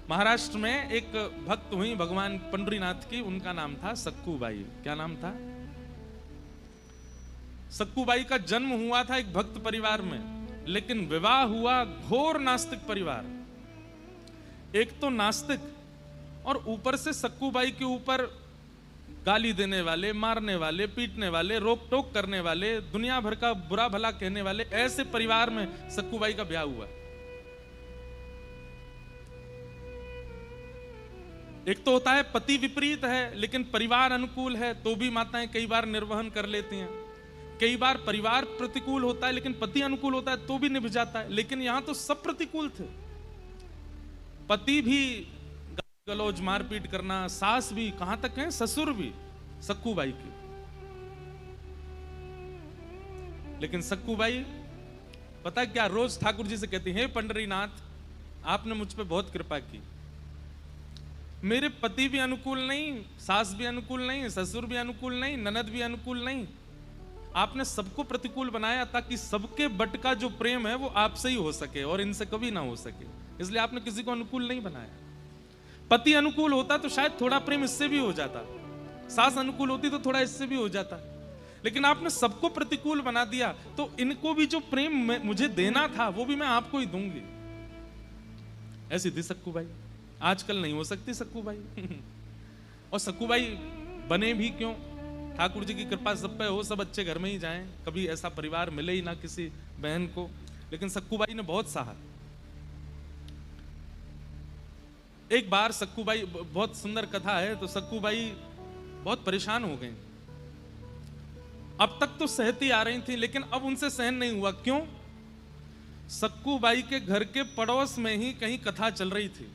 महाराष्ट्र में एक भक्त हुई भगवान पंडरीनाथ की, उनका नाम था सक्कूबाई। क्या नाम था? सक्कूबाई का जन्म हुआ था एक भक्त परिवार में, लेकिन विवाह हुआ घोर नास्तिक परिवार। एक तो नास्तिक और ऊपर से सक्कूबाई के ऊपर गाली देने वाले, मारने वाले, पीटने वाले, रोक टोक करने वाले, दुनिया भर का बुरा भला कहने वाले, ऐसे परिवार में सक्कूबाई का ब्याह हुआ। एक तो होता है पति विपरीत है लेकिन परिवार अनुकूल है, तो भी माताएं कई बार निर्वहन कर लेती हैं। कई बार परिवार प्रतिकूल होता है लेकिन पति अनुकूल होता है, तो भी निभ जाता है। लेकिन यहां तो सब प्रतिकूल थे। पति भी गलौज मारपीट करना, सास भी, कहां तक है ससुर भी सक्कूबाई की। लेकिन सक्कूबाई पता क्या रोज ठाकुर जी से कहती है, हे पंडरीनाथ, आपने मुझ पे बहुत कृपा की। मेरे पति भी अनुकूल नहीं, सास भी अनुकूल नहीं, ससुर भी अनुकूल नहीं, ननद भी अनुकूल नहीं। आपने सबको प्रतिकूल बनाया ताकि सबके बट का जो प्रेम है वो आपसे ही हो सके और इनसे कभी ना हो सके। इसलिए आपने किसी को अनुकूल नहीं बनाया। पति अनुकूल होता तो शायद थोड़ा प्रेम इससे भी हो जाता, सास अनुकूल होती तो थोड़ा इससे भी हो जाता, लेकिन आपने सबको प्रतिकूल बना दिया, तो इनको भी जो प्रेम मुझे देना था वो भी मैं आपको ही दूंगी। ऐसी थी सक्कूबाई। आजकल नहीं हो सकती सक्कूबाई। और सक्कूबाई बने भी क्यों? ठाकुर जी की कृपा सब पे हो, सब अच्छे घर में ही जाएं, कभी ऐसा परिवार मिले ही ना किसी बहन को। लेकिन सक्कूबाई ने बहुत सहा। एक बार सक्कूबाई, बहुत सुंदर कथा है, तो सक्कूबाई बहुत परेशान हो गई। अब तक तो सहती आ रही थी लेकिन अब उनसे सहन नहीं हुआ। क्यों? सक्कूबाई के घर के पड़ोस में ही कहीं कथा चल रही थी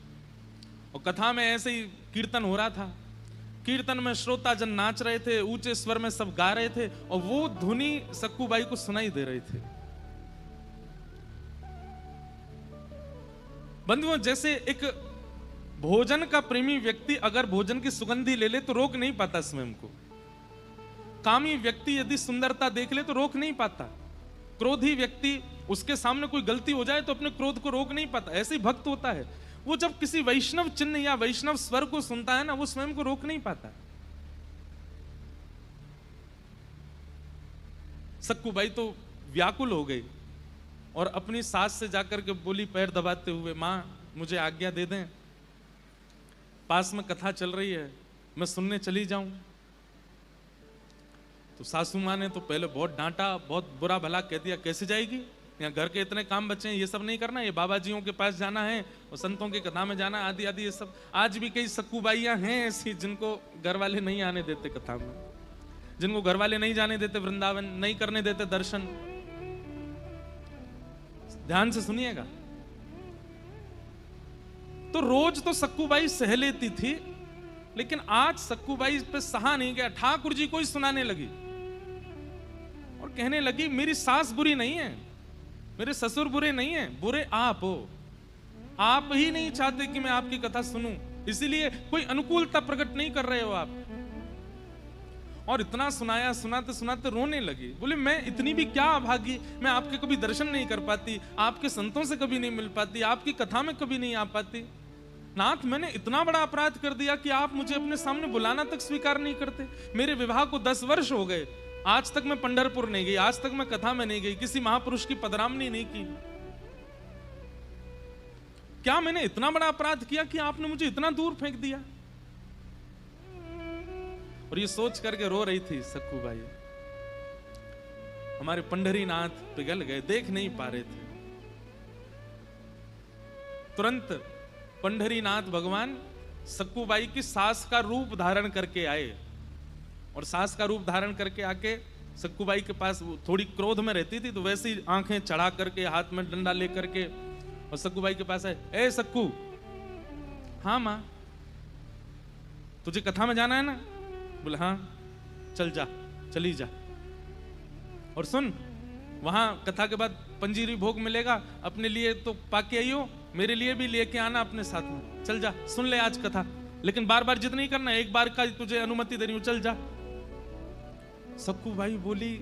और कथा में ऐसे ही कीर्तन हो रहा था। कीर्तन में श्रोताजन नाच रहे थे, ऊंचे स्वर में सब गा रहे थे और वो धुनी सक्कूबाई को सुनाई दे रही थी। बंधुओं, जैसे एक भोजन का प्रेमी व्यक्ति अगर भोजन की सुगंधी ले ले तो रोक नहीं पाता स्वयं को। कामी व्यक्ति यदि सुंदरता देख ले तो रोक नहीं पाता। क्रोधी व्यक्ति, उसके सामने कोई गलती हो जाए तो अपने क्रोध को रोक नहीं पाता। ऐसे ही भक्त होता है, वो जब किसी वैष्णव चिन्ह या वैष्णव स्वर को सुनता है ना, वो स्वयं को रोक नहीं पाता। सक्कूबाई तो व्याकुल हो गई और अपनी सास से जाकर के बोली पैर दबाते हुए, मां मुझे आज्ञा दे दें, पास में कथा चल रही है, मैं सुनने चली जाऊं। तो सासू मां ने तो पहले बहुत डांटा, बहुत बुरा भला कह दिया, कैसे जाएगी, यहाँ घर के इतने काम बचे हैं, ये सब नहीं करना, ये बाबा जियों के पास जाना है और संतों की कथा में जाना, आदि आदि ये सब। आज भी कई सक्कूबाइयां हैं ऐसी जिनको घर वाले नहीं आने देते कथा में, जिनको घर वाले नहीं जाने देते वृंदावन, नहीं करने देते दर्शन। ध्यान से सुनिएगा। तो रोज तो सक्कूबाई सह लेती थी, लेकिन आज सक्कूबाई पे सहा नहीं गया। ठाकुर जी को ही सुनाने लगी और कहने लगी, मेरी सास बुरी नहीं है, मेरे ससुर बुरे नहीं है, बुरे आप हो। आप ही नहीं चाहते कि मैं आपकी कथा सुनूं, इसीलिए कोई अनुकूलता प्रकट नहीं कर रहे हो आप। और इतना सुनाया, सुनाते सुनाते रोने लगी। बोले, मैं इतनी भी क्या अभागी, मैं आपके कभी दर्शन नहीं कर पाती, आपके संतों से कभी नहीं मिल पाती, आपकी कथा में कभी नहीं आ पाती। नाथ, मैंने इतना बड़ा अपराध कर दिया कि आप मुझे अपने सामने बुलाना तक स्वीकार नहीं करते। मेरे विवाह को 10 वर्ष हो गए, आज तक मैं पंढरपुर नहीं गई, आज तक मैं कथा में नहीं गई, किसी महापुरुष की पदरामनी नहीं की। क्या मैंने इतना बड़ा अपराध किया कि आपने मुझे इतना दूर फेंक दिया? और ये सोच करके रो रही थी सक्कूबाई। हमारे पंढरीनाथ पिघल गए, देख नहीं पा रहे थे। तुरंत पंढरीनाथ भगवान सक्कूबाई की सास का रूप धारण करके आए और सास का रूप धारण करके आके सक्कूबाई के पास, थोड़ी क्रोध में रहती थी तो वैसे ही आंखें चढ़ा करके, हाथ में डंडा लेकर के, और सक्कूबाई के पास आए। ए सक्कू, हाँ मां, तुझे कथा में जाना है ना? बोले हाँ, चल जा, चली जा। और सुन, वहां कथा के बाद पंजीरी भोग मिलेगा, अपने लिए तो पाके आइयो, मेरे लिए भी लेके आना अपने साथ में। चल जा, सुन ले आज कथा, लेकिन बार बार जिद नहीं करना, एक बार का तुझे अनुमति दे रही हूं, चल जा। सक्कूबाई बोली,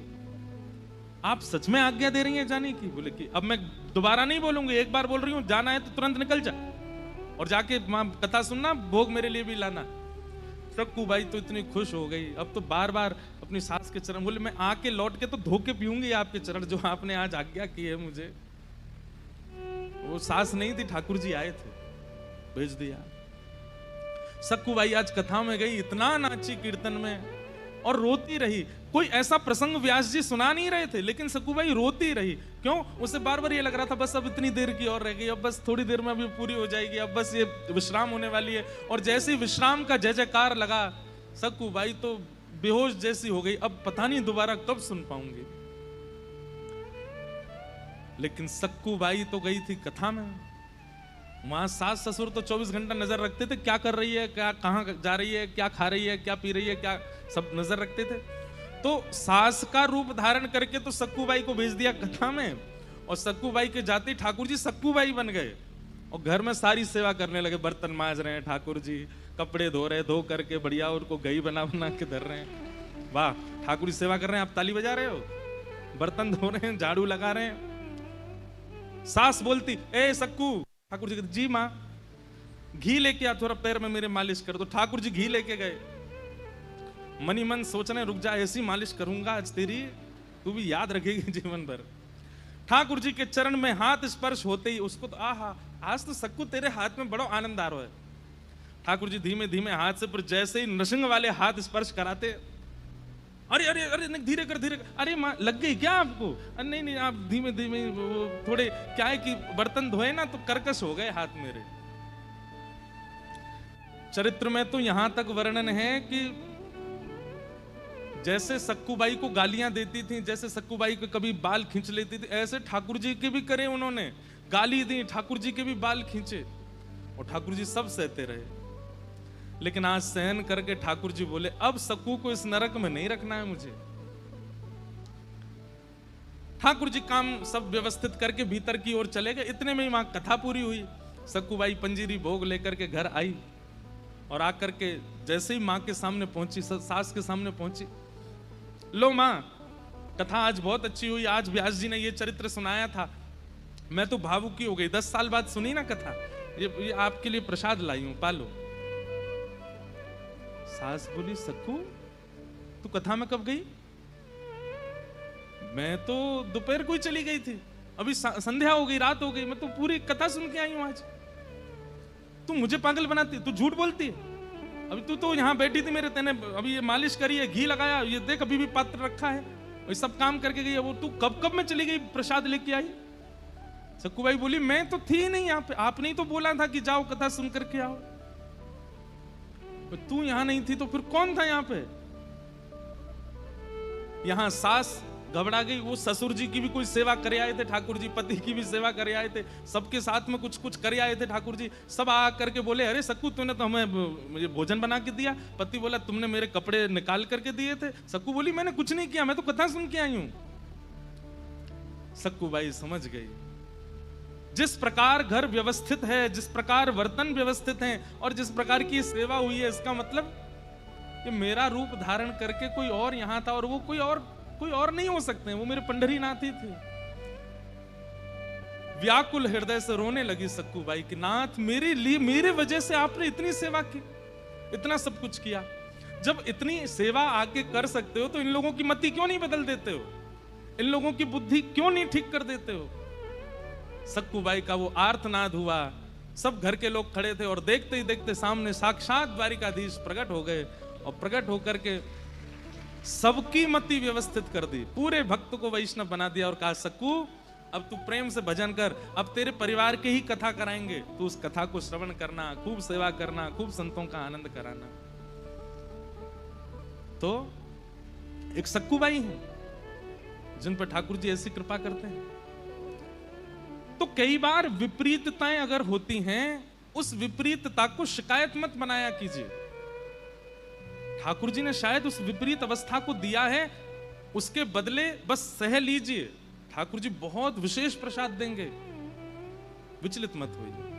आप सच में आज्ञा दे रही हैं जाने की? बोले कि अब मैं दोबारा नहीं बोलूंगी, एक बार बोल रही हूं, जाना है तो तुरंत निकल जा। और जाके वहां कथा सुनना, भोग मेरे लिए भी लाना। सक्कू बाई तो इतनी खुश हो गई, अब तो बार बार अपनी सास के चरण, बोले मैं आके लौट के तो धोके पीऊंगी आपके चरण जो आपने आज आज्ञा की है मुझे। वो सास नहीं थी, ठाकुर जी आए थे, भेज दिया। सक्कू बाई आज कथा में गई, इतना नाची कीर्तन में और रोती रही। कोई ऐसा प्रसंग व्यास जी सुना नहीं रहे थे, लेकिन सक्कू बाई रोती रही। क्यों? उसे बार बार ये लग रहा था बस अब इतनी देर की और रह गई, अब बस थोड़ी देर में अभी पूरी हो जाएगी, अब बस ये विश्राम होने वाली है। और जैसे ही विश्राम का जय जयकार लगा, सक्कू बाई तो बेहोश जैसी हो गई, अब पता नहीं दोबारा कब सुन पाऊंगी। लेकिन सक्कू बाई तो गई थी कथा में। वहां सास ससुर तो 24 घंटा नजर रखते थे, क्या कर रही है, क्या कहां जा रही है, क्या खा रही है, क्या पी रही है, क्या सब नजर रखते थे। तो सास का रूप धारण करके तो सक्कू बाई को भेज दिया कथा में, और सक्कू बाई के जाते ठाकुर जी सक्कू बाई बन गए और घर में सारी सेवा करने लगे। बर्तन मांज रहे हैं ठाकुर जी, कपड़े धो रहे, धो करके बढ़िया उनको गई बना बना के धर रहे हैं। वाह, ठाकुर जी सेवा कर रहे हैं, आप ताली बजा रहे हो, बर्तन धो रहे हैं, झाड़ू लगा रहे हैं। सास बोलती, ए सक्कू, ठाकुर जी कहते, जी माँ, घी लेके आ, थोड़ा पैर में मेरे मालिश कर दो। ठाकुर जी घी लेके गए, मनी मन सोचने, रुक जा, ऐसी मालिश करूंगा आज तेरी, तू भी याद रखेगी जीवन भर। ठाकुर जी के चरण में हाथ स्पर्श होते ही उसको तो आहा, आज तो सक्कू तेरे हाथ में बड़ा आनंद आ रहा है। ठाकुर जी धीमे धीमे हाथ से, पर जैसे ही नृसिंह वाले हाथ स्पर्श कराते, अरे अरे अरे धीरे कर, धीरे कर, अरे माँ लग गई क्या आपको? अरे नहीं नहीं, आप धीमे धीमे, वो थोड़े क्या है कि बर्तन धोए ना तो कर्कश हो गए हाथ मेरे। चरित्र में तो यहां तक वर्णन है कि जैसे सक्कू बाई को गालियां देती थी, जैसे सक्कू बाई को कभी बाल खींच लेती थी, ऐसे ठाकुर जी के भी करे उन्होंने, गाली दी, ठाकुर जी के भी बाल खींचे, और ठाकुर जी सब सहते रहे। लेकिन आज सहन करके ठाकुर जी बोले, अब सक्कू को इस नरक में नहीं रखना है मुझे। ठाकुर जी काम सब व्यवस्थित करके भीतर की ओर चले गए। इतने में ही वहां कथा पूरी हुई। सक्कू बाई पंजीरी भोग लेकर के घर आई, और आकर के जैसे ही मां के सामने पहुंची, सास के सामने पहुंची, लो मां, कथा आज बहुत अच्छी हुई, आज व्यास जी ने ये चरित्र सुनाया था, मैं तो भावुकी हो गई, 10 साल बाद सुनी ना कथा, ये आपके लिए प्रसाद लाई हूं, पालो। सास बोली, सक्कू तू कथा में कब गई? मैं तो दोपहर को ही चली गई थी, अभी संध्या हो गई, रात हो गई, मैं तो पूरी कथा सुन के आई हूं आज। तू मुझे पागल बनाती, तू झूठ बोलती है। अभी तू तो यहाँ बैठी थी मेरे, तेने अभी ये मालिश करी है, घी लगाया, ये देख अभी भी पात्र रखा है, ये सब काम करके गई है वो, तू कब कब में चली गई प्रसाद लेके आई? सक्कू बाई बोली, मैं तो थी नहीं यहाँ पे, आपने ही तो बोला था कि जाओ कथा सुन करके आओ, तू यहाँ नहीं थी तो फिर कौन था यहाँ पे? यहाँ सास घबरा गई, वो ससुर जी की भी कोई सेवा करे आए थे ठाकुर जी, पति की भी सेवा करे आए थे, सबके साथ में कुछ कुछ करे आए थे ठाकुर जी। सब आ करके बोले, अरे सक्कू तूने तो हमें मुझे भोजन बना के दिया। पति बोला, तुमने मेरे कपड़े निकाल करके दिए थे। सक्कू बोली, मैंने कुछ नहीं किया, मैं तो कथा सुन के आई हूं। सक्कू बाई समझ गई, जिस प्रकार घर व्यवस्थित है, जिस प्रकार बर्तन व्यवस्थित हैं, और जिस प्रकार की सेवा हुई है, इसका मतलब कि मेरा रूप धारण करके कोई और यहां था, और वो कोई और नहीं हो सकते, वो मेरे पंढरीनाथ ही थे। व्याकुल हृदय से रोने लगी सक्कू बाई कि नाथ, मेरे लिए, मेरे वजह से आपने इतनी सेवा की, इतना सब कुछ किया। जब इतनी सेवा आके कर सकते हो तो इन लोगों की मति क्यों नहीं बदल देते हो? इन लोगों की बुद्धि क्यों नहीं ठीक कर देते हो? सक्कू बाई का वो आर्तनाद हुआ, सब घर के लोग खड़े थे, और देखते ही देखते सामने साक्षात द्वारिकाधीश प्रकट हो गए, और प्रकट होकर के सबकी मति व्यवस्थित कर दी, पूरे भक्त को वैष्णव बना दिया, और कहा, सक्कू अब तू प्रेम से भजन कर, अब तेरे परिवार के ही कथा कराएंगे, तू उस कथा को श्रवण करना, खूब सेवा करना, खूब संतों का आनंद कराना। तो एक सक्कू बाई है जिन पर ठाकुर जी ऐसी कृपा करते हैं। तो कई बार विपरीतताएं अगर होती हैं, उस विपरीतता को शिकायत मत बनाया कीजिए। ठाकुर जी ने शायद उस विपरीत अवस्था को दिया है, उसके बदले बस सह लीजिए, ठाकुर जी बहुत विशेष प्रसाद देंगे, विचलित मत होइए।